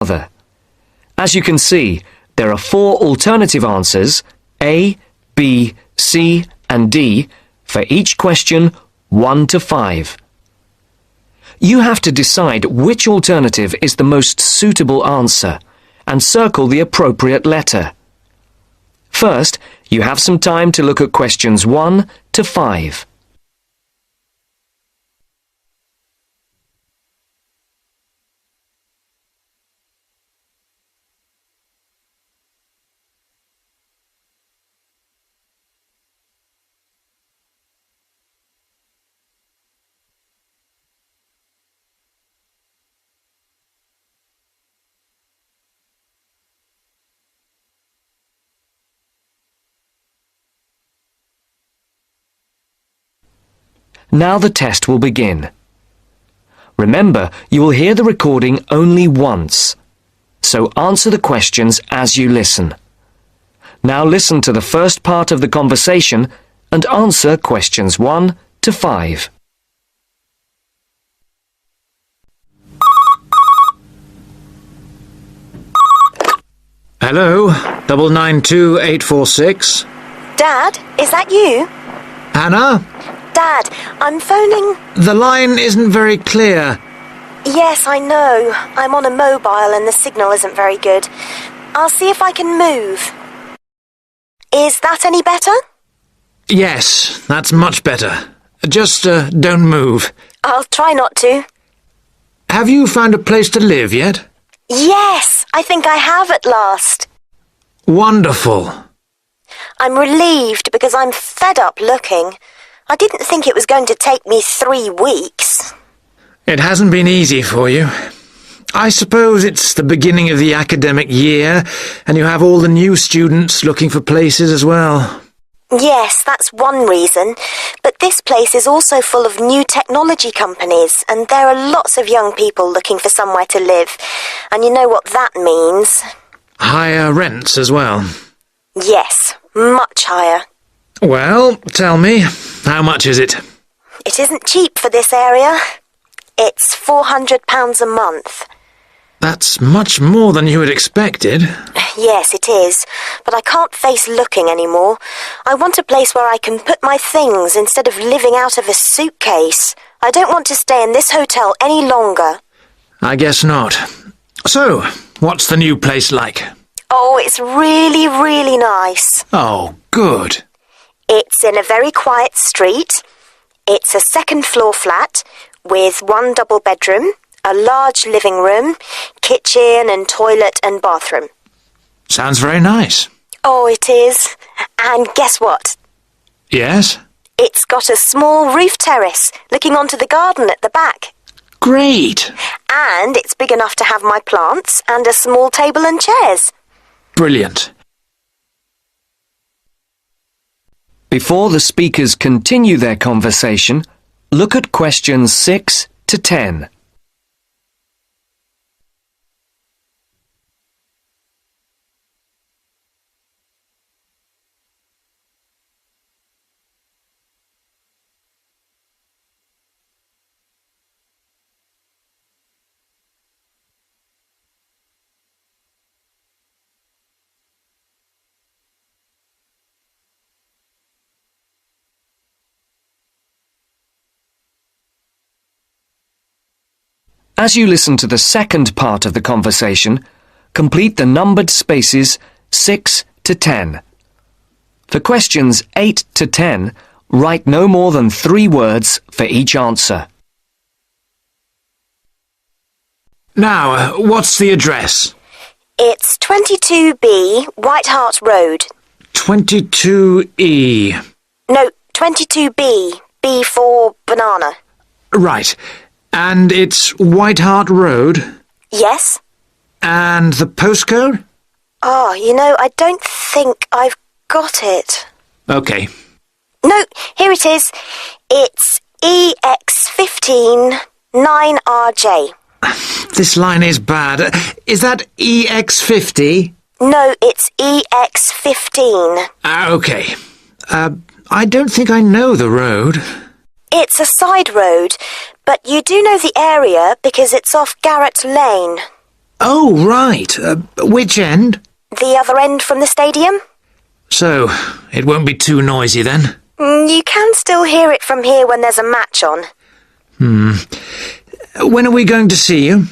other. As you can see, there are 4 alternative answers, A, B, C and D, for each question 1 to 5. You have to decide which alternative is the most suitable answer and circle the appropriate letter. First, you have some time to look at questions 1 to 5. Now the test will begin. Remember, you will hear the recording only once, so answer the questions as you listen. Now listen to the first part of the conversation and answer questions 1 to 5. Hello, 992846. Dad, is that you? Hannah? Dad, I'm phoning... The line isn't very clear. Yes, I know. I'm on a mobile and the signal isn't very good. I'll see if I can move. Is that any better? Yes, that's much better. Just don't move. I'll try not to. Have you found a place to live yet? Yes, I think I have at last. Wonderful. I'm relieved because I'm fed up looking. I didn't think it was going to take me 3 weeks. It hasn't been easy for you. I suppose it's the beginning of the academic year, and you have all the new students looking for places as well. Yes, that's one reason. But this place is also full of new technology companies, and there are lots of young people looking for somewhere to live. And you know what that means. Higher rents as well. Yes, much higher. Well, tell me, how much is it? It isn't cheap for this area. It's £400 a month. That's much more than you had expected. Yes, it is. But I can't face looking anymore. I want a place where I can put my things instead of living out of a suitcase. I don't want to stay in this hotel any longer. I guess not. So, what's the new place like? Oh, it's really, really nice. Oh, good. It's in a very quiet street. It's a 2nd floor flat with 1 double bedroom, a large living room, kitchen and toilet and bathroom. Sounds very nice. Oh, it is. And guess what? Yes? It's got a small roof terrace looking onto the garden at the back. Great. And it's big enough to have my plants and a small table and chairs. Brilliant. Before the speakers continue their conversation, look at questions 6 to 10. As you listen to the second part of the conversation, complete the numbered spaces 6 to 10. For questions 8 to 10, write no more than 3 words for each answer. Now, what's the address? It's 22B White Hart Road. 22E. No, 22B. B for banana. Right. And it's White Hart Road? Yes. And the postcode? Oh, you know, I don't think I've got it. OK. No, here it is. It's EX15 9RJ. This line is bad. Is that EX50? No, it's EX15. OK. I don't think I know the road. It's a side road, but you do know the area because it's off Garrett Lane. Oh, right. Which end? The other end from the stadium? So, it won't be too noisy then? You can still hear it from here when there's a match on. When are we going to see you?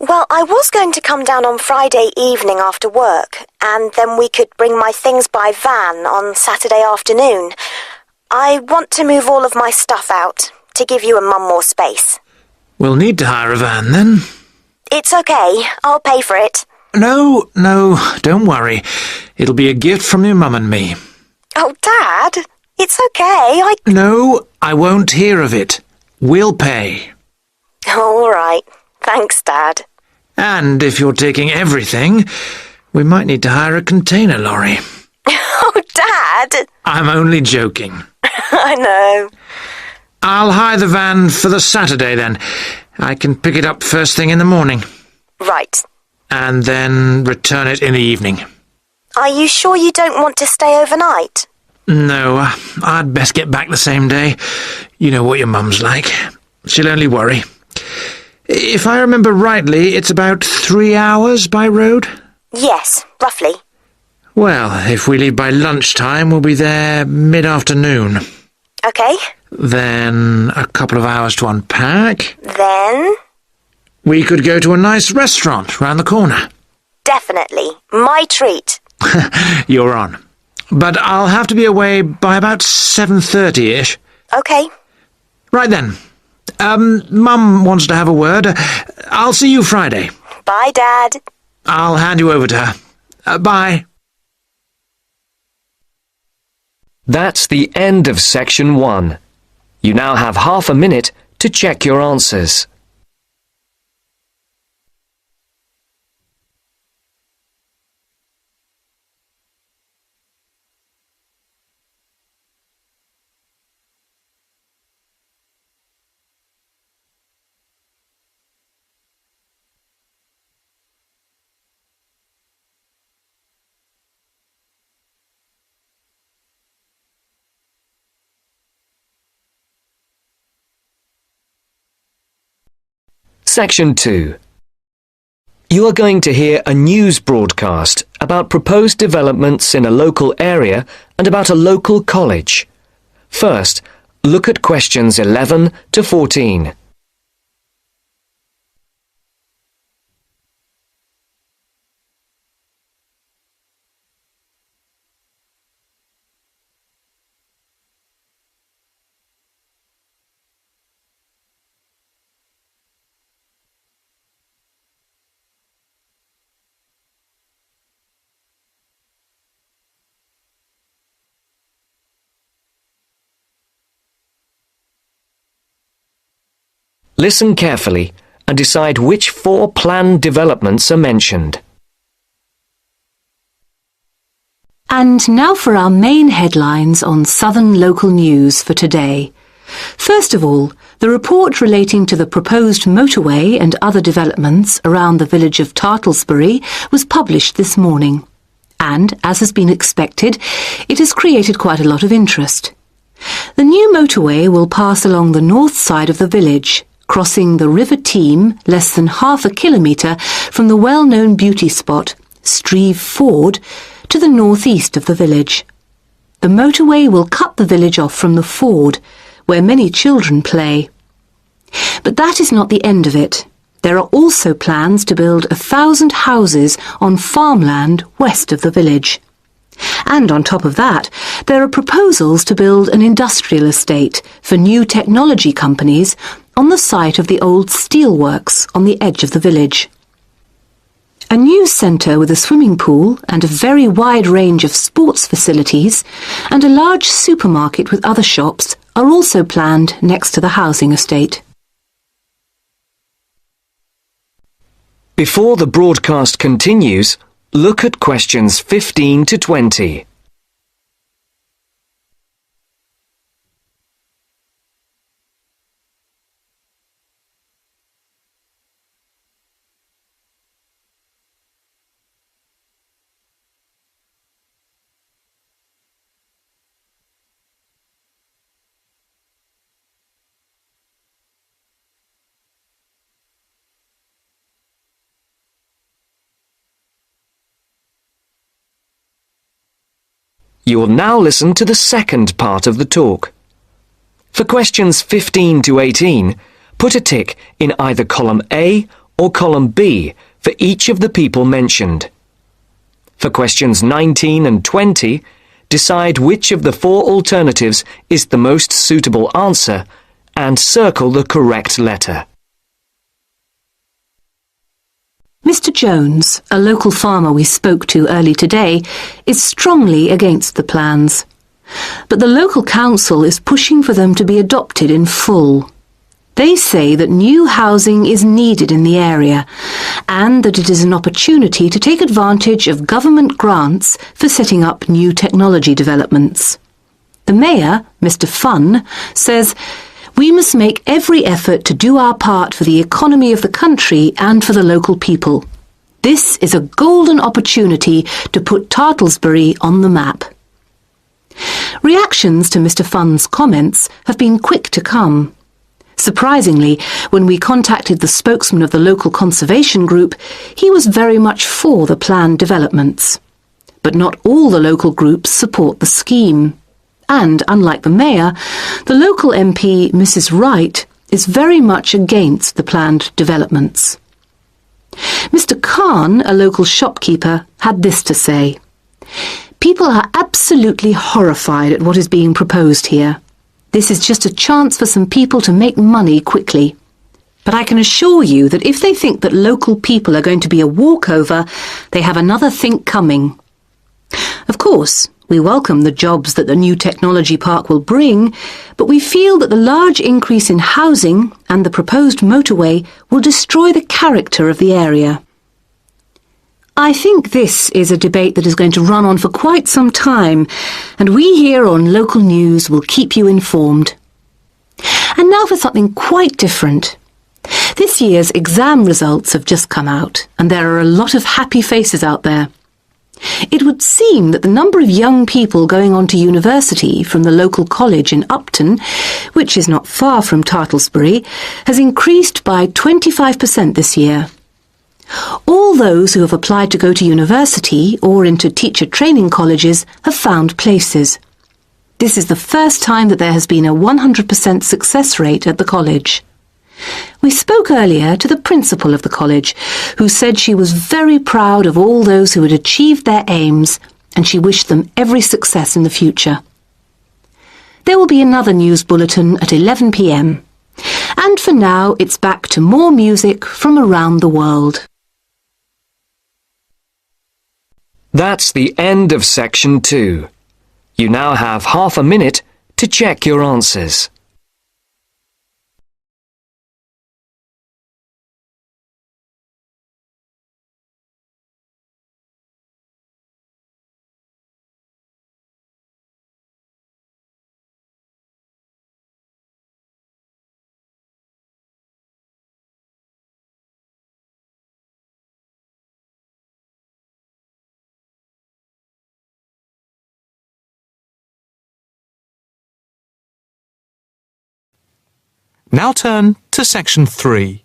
Well, I was going to come down on Friday evening after work, and then we could bring my things by van on Saturday afternoon. I want to move all of my stuff out, to give you and Mum more space. We'll need to hire a van then. It's okay, I'll pay for it. No, don't worry. It'll be a gift from your mum and me. Oh, Dad, it's okay, No, I won't hear of it. We'll pay. All right, thanks, Dad. And if you're taking everything, we might need to hire a container lorry. Oh, Dad! I'm only joking. I know. I'll hire the van for the Saturday then. I can pick it up first thing in the morning. Right. And then return it in the evening. Are you sure you don't want to stay overnight? No, I'd best get back the same day. You know what your mum's like. She'll only worry. If I remember rightly, it's about 3 hours by road? Yes, roughly. Well, if we leave by lunchtime, we'll be there mid-afternoon. Okay. Then a couple of hours to unpack. Then? We could go to a nice restaurant round the corner. Definitely. My treat. You're on. But I'll have to be away by about 7:30-ish. Okay. Right then. Mum wants to have a word. I'll see you Friday. Bye, Dad. I'll hand you over to her. Bye. That's the end of section 1. You now have half a minute to check your answers. Section 2. You are going to hear a news broadcast about proposed developments in a local area and about a local college. First, look at questions 11 to 14. Listen carefully and decide which 4 planned developments are mentioned. And now for our main headlines on Southern local news for today. First of all, the report relating to the proposed motorway and other developments around the village of Tartlesbury was published this morning. And, as has been expected, it has created quite a lot of interest. The new motorway will pass along the north side of the village, crossing the River Team less than half a kilometre from the well-known beauty spot, Streve Ford, to the northeast of the village. The motorway will cut the village off from the ford, where many children play. But that is not the end of it. There are also plans to build 1,000 houses on farmland west of the village. And on top of that, there are proposals to build an industrial estate for new technology companies on the site of the old steelworks on the edge of the village. A news centre with a swimming pool and a very wide range of sports facilities and a large supermarket with other shops are also planned next to the housing estate. Before the broadcast continues, look at questions 15 to 20. You will now listen to the second part of the talk. For questions 15 to 18, put a tick in either column A or column B for each of the people mentioned. For questions 19 and 20, decide which of the four alternatives is the most suitable answer and circle the correct letter. Mr. Jones, a local farmer we spoke to early today, is strongly against the plans. But the local council is pushing for them to be adopted in full. They say that new housing is needed in the area and that it is an opportunity to take advantage of government grants for setting up new technology developments. The Mayor, Mr. Funn, says, "We must make every effort to do our part for the economy of the country and for the local people. This is a golden opportunity to put Tartlesbury on the map." Reactions to Mr. Funn's comments have been quick to come. Surprisingly, when we contacted the spokesman of the local conservation group, he was very much for the planned developments. But not all the local groups support the scheme. And, unlike the Mayor, the local MP, Mrs. Wright, is very much against the planned developments. Mr. Khan, a local shopkeeper, had this to say: "People are absolutely horrified at what is being proposed here. This is just a chance for some people to make money quickly. But I can assure you that if they think that local people are going to be a walkover, they have another think coming. Of course, we welcome the jobs that the new technology park will bring, but we feel that the large increase in housing and the proposed motorway will destroy the character of the area." I think this is a debate that is going to run on for quite some time, and we here on Local News will keep you informed. And now for something quite different. This year's exam results have just come out, and there are a lot of happy faces out there. It would seem that the number of young people going on to university from the local college in Upton, which is not far from Tartlesbury, has increased by 25% this year. All those who have applied to go to university or into teacher training colleges have found places. This is the first time that there has been a 100% success rate at the college. We spoke earlier to the principal of the college, who said she was very proud of all those who had achieved their aims, and she wished them every success in the future. There will be another news bulletin at 11 p.m. And for now, it's back to more music from around the world. That's the end of section 2. You now have half a minute to check your answers. Now turn to section 3.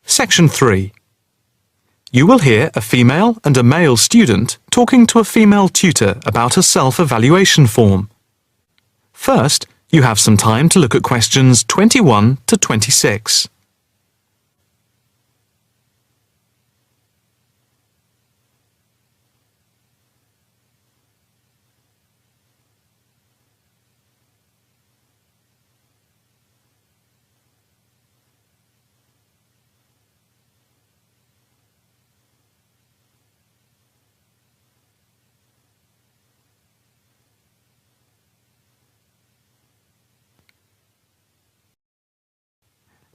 Section 3. You will hear a female and a male student talking to a female tutor about a self-evaluation form. First, you have some time to look at questions 21 to 26.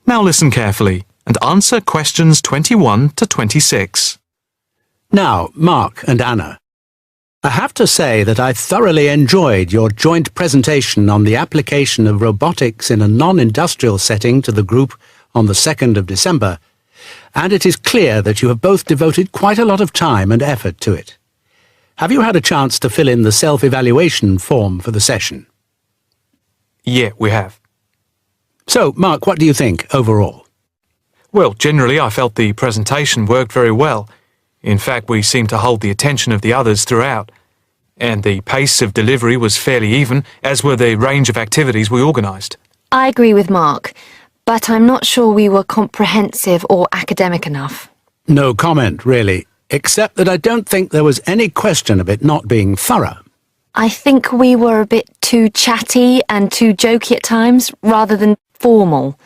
Now listen carefully and answer questions 21 to 26. Now, Mark and Anna, I have to say that I thoroughly enjoyed your joint presentation on the application of robotics in a non-industrial setting to the group on the 2nd of December, and it is clear that you have both devoted quite a lot of time and effort to it. Have you had a chance to fill in the self-evaluation form for the session? Yeah, we have. So, Mark, what do you think overall? Well, generally I felt the presentation worked very well. In fact, we seemed to hold the attention of the others throughout. And the pace of delivery was fairly even, as were the range of activities we organised. I agree with Mark, but I'm not sure we were comprehensive or academic enough. No comment, really, except that I don't think there was any question of it not being thorough. I think we were a bit too chatty and too jokey at times, rather than formal.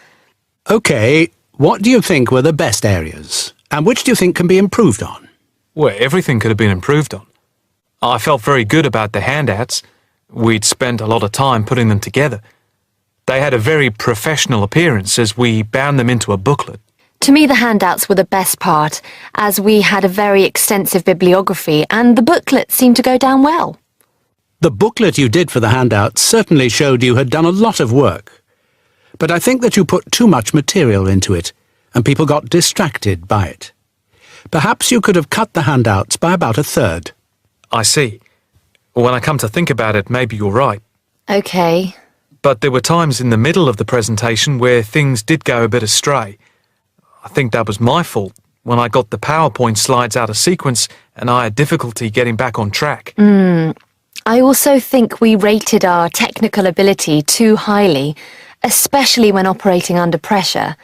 OK, what do you think were the best areas? And which do you think can be improved on? Well, everything could have been improved on. I felt very good about the handouts. We'd spent a lot of time putting them together. They had a very professional appearance as we bound them into a booklet. To me, the handouts were the best part, as we had a very extensive bibliography and the booklet seemed to go down well. The booklet you did for the handouts certainly showed you had done a lot of work. But I think that you put too much material into it, and people got distracted by it. Perhaps you could have cut the handouts by about a third. I see. When I come to think about it, maybe you're right. OK. But there were times in the middle of the presentation where things did go a bit astray. I think that was my fault, when I got the PowerPoint slides out of sequence and I had difficulty getting back on track. I also think we rated our technical ability too highly, especially when operating under pressure.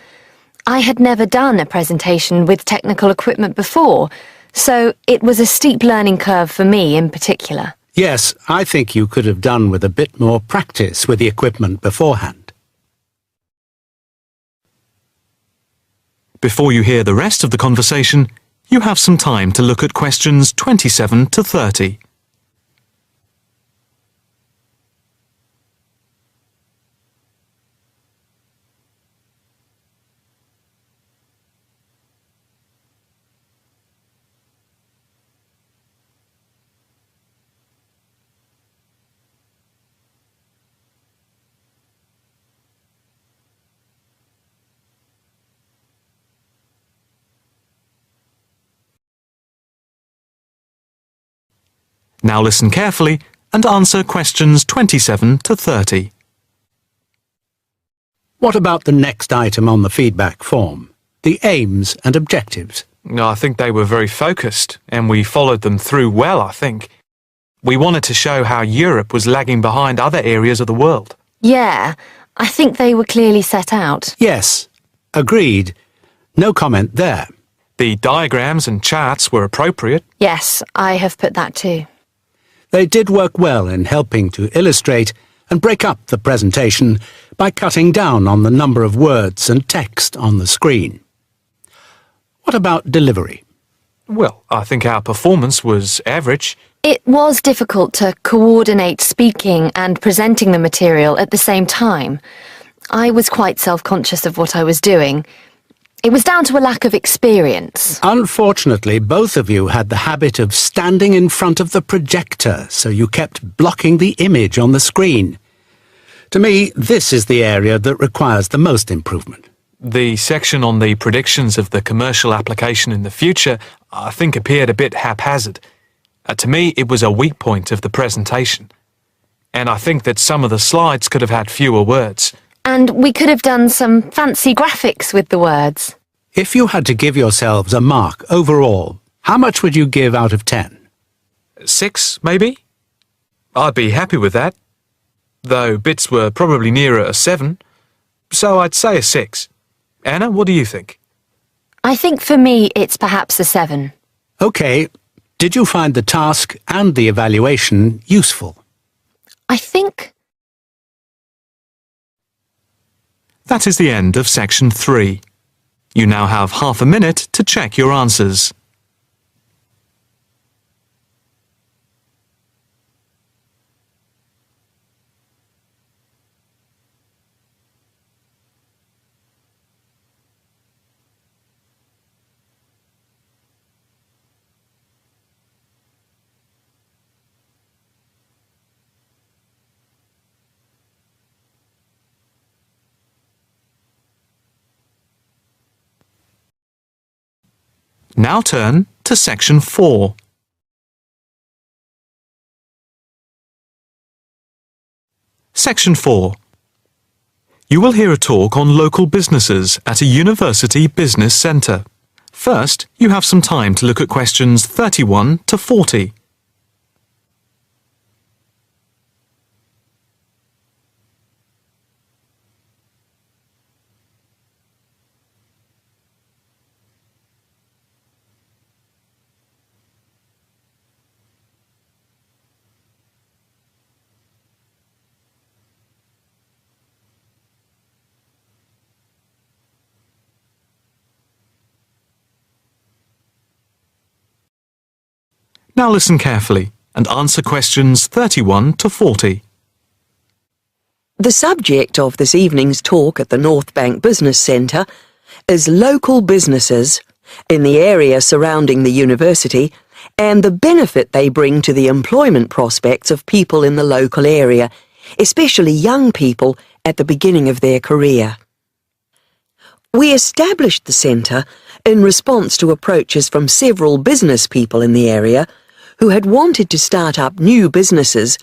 I had never done a presentation with technical equipment before, so it was a steep learning curve for me in particular. Yes, I think you could have done with a bit more practice with the equipment beforehand. Before you hear the rest of the conversation, you have some time to look at questions 27 to 30. Now listen carefully and answer questions 27 to 30. What about the next item on the feedback form? The aims and objectives. I think they were very focused, and we followed them through well, I think. We wanted to show how Europe was lagging behind other areas of the world. Yeah, I think they were clearly set out. Yes, agreed. No comment there. The diagrams and charts were appropriate. Yes, I have put that too. They did work well in helping to illustrate and break up the presentation by cutting down on the number of words and text on the screen. What about delivery? Well, I think our performance was average. It was difficult to coordinate speaking and presenting the material at the same time. I was quite self-conscious of what I was doing. It was down to a lack of experience. Unfortunately, both of you had the habit of standing in front of the projector, so you kept blocking the image on the screen. To me, this is the area that requires the most improvement. The section on the predictions of the commercial application in the future, I think, appeared a bit haphazard. To me, it was a weak point of the presentation. And I think that some of the slides could have had fewer words. And we could have done some fancy graphics with the words. If you had to give yourselves a mark overall, how much would you give out of 10? 6, maybe? I'd be happy with that. Though bits were probably nearer a 7. So I'd say a 6. Anna, what do you think? I think for me it's perhaps a 7. OK. Did you find the task and the evaluation useful? I think... That is the end of section 3. You now have half a minute to check your answers. Now turn to section 4. Section 4. You will hear a talk on local businesses at a university business centre. First, you have some time to look at questions 31 to 40. Now listen carefully and answer questions 31 to 40. The subject of this evening's talk at the North Bank Business Centre is local businesses in the area surrounding the university and the benefit they bring to the employment prospects of people in the local area, especially young people at the beginning of their career. We established the centre in response to approaches from several business people in the area who had wanted to start up new businesses,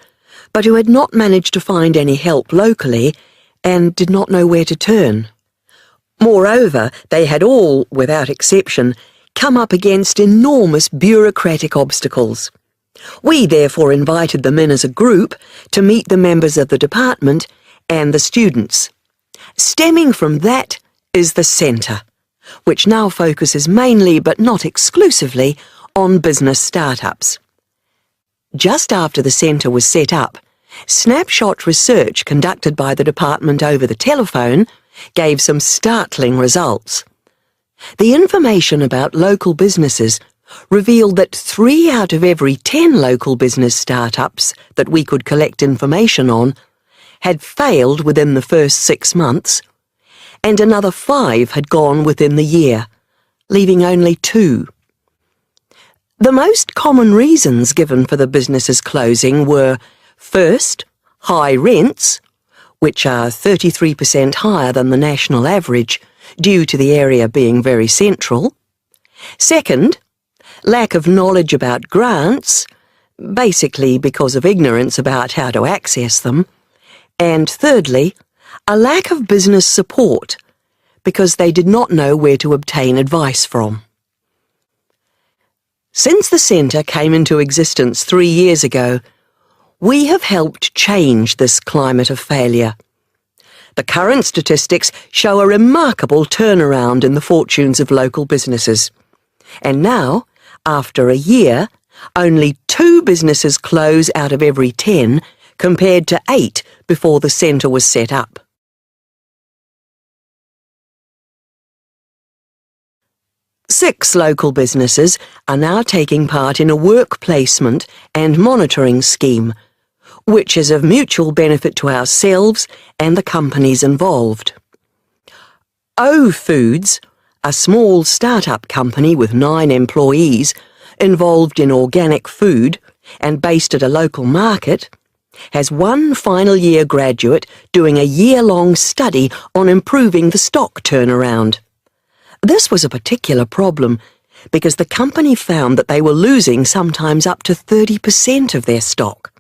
but who had not managed to find any help locally and did not know where to turn. Moreover, they had all, without exception, come up against enormous bureaucratic obstacles. We therefore invited them in as a group to meet the members of the department and the students. Stemming from that is the centre, which now focuses mainly but not exclusively on business startups. Just after the centre was set up, snapshot research conducted by the department over the telephone gave some startling results. The information about local businesses revealed that 3 out of every 10 local business startups that we could collect information on had failed within the first 6 months, and another 5 had gone within the year, leaving only 2. The most common reasons given for the business's closing were, first, high rents, which are 33% higher than the national average due to the area being very central. Second, lack of knowledge about grants, basically because of ignorance about how to access them. And thirdly, a lack of business support, because they did not know where to obtain advice from. Since the centre came into existence 3 years ago, we have helped change this climate of failure. The current statistics show a remarkable turnaround in the fortunes of local businesses. And now, after a year, only 2 businesses close out of every 10, compared to 8 before the centre was set up. Six local businesses are now taking part in a work placement and monitoring scheme, which is of mutual benefit to ourselves and the companies involved. O Foods, a small start-up company with 9 employees involved in organic food and based at a local market, has 1 final year graduate doing a year-long study on improving the stock turnaround. This was a particular problem because the company found that they were losing sometimes up to 30% of their stock.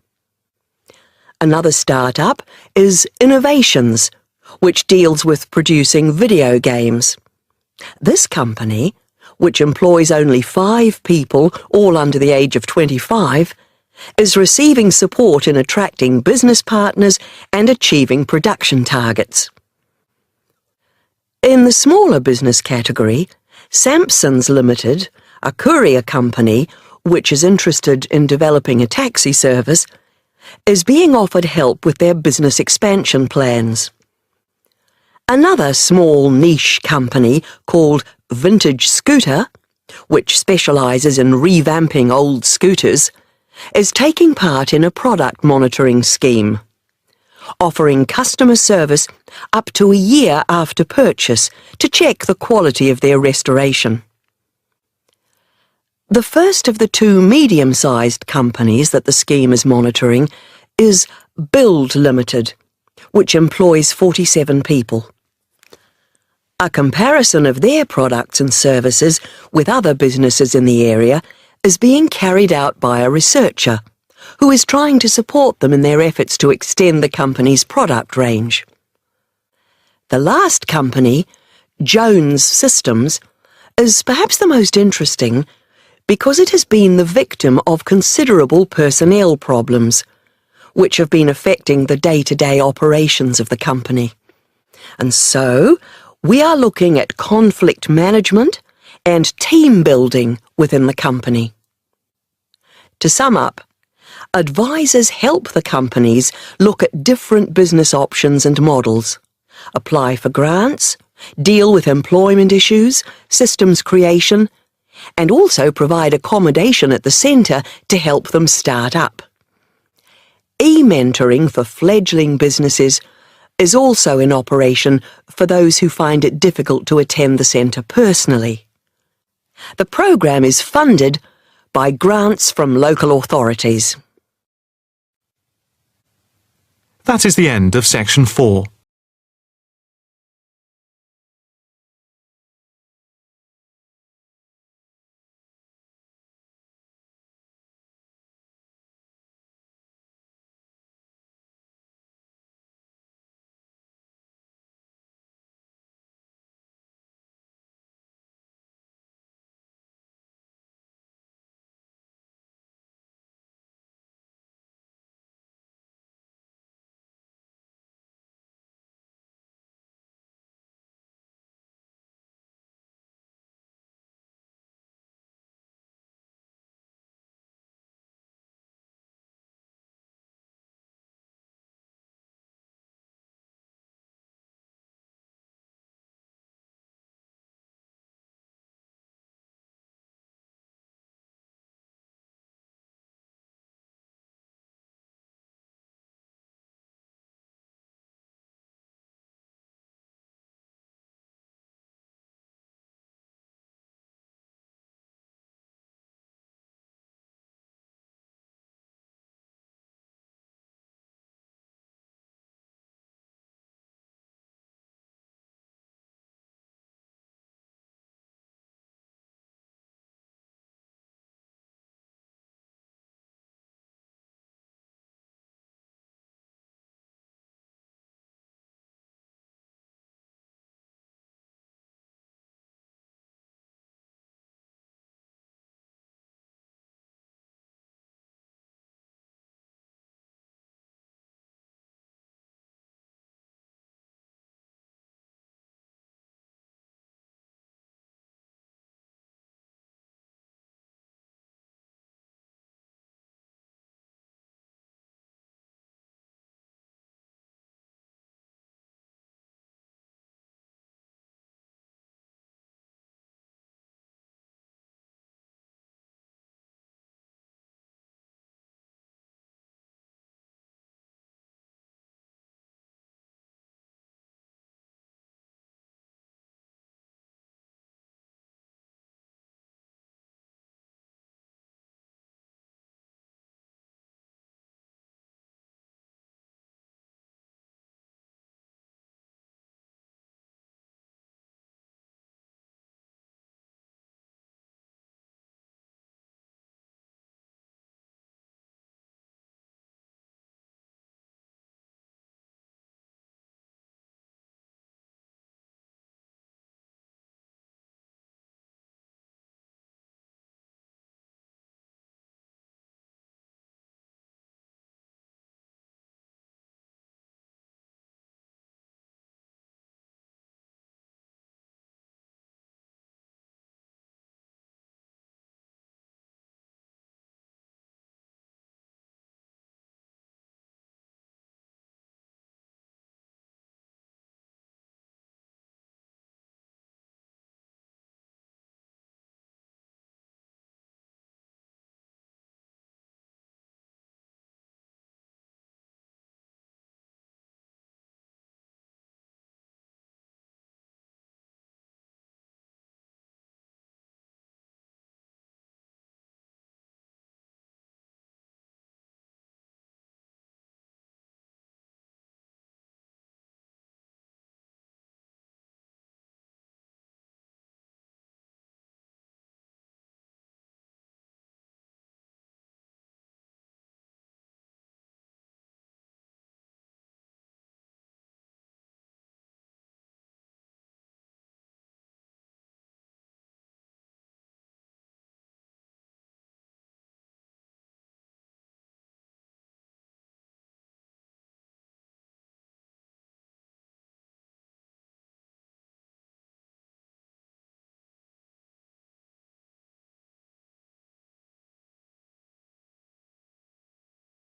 Another startup is Innovations, which deals with producing video games. This company, which employs only 5 people, all under the age of 25, is receiving support in attracting business partners and achieving production targets. In the smaller business category, Sampson's Limited, a courier company which is interested in developing a taxi service, is being offered help with their business expansion plans. Another small niche company called Vintage Scooter, which specialises in revamping old scooters, is taking part in a product monitoring scheme, offering customer service up to a year after purchase to check the quality of their restoration. The first of the 2 medium-sized companies that the scheme is monitoring is Build Limited, which employs 47 people. A comparison of their products and services with other businesses in the area is being carried out by a researcher who is trying to support them in their efforts to extend the company's product range. The last company, Jones Systems, is perhaps the most interesting because it has been the victim of considerable personnel problems, which have been affecting the day-to-day operations of the company. And so, we are looking at conflict management and team building within the company. To sum up, advisors help the companies look at different business options and models, apply for grants, deal with employment issues, systems creation, and also provide accommodation at the centre to help them start up. E-mentoring for fledgling businesses is also in operation for those who find it difficult to attend the centre personally. The programme is funded by grants from local authorities. That is the end of section 4.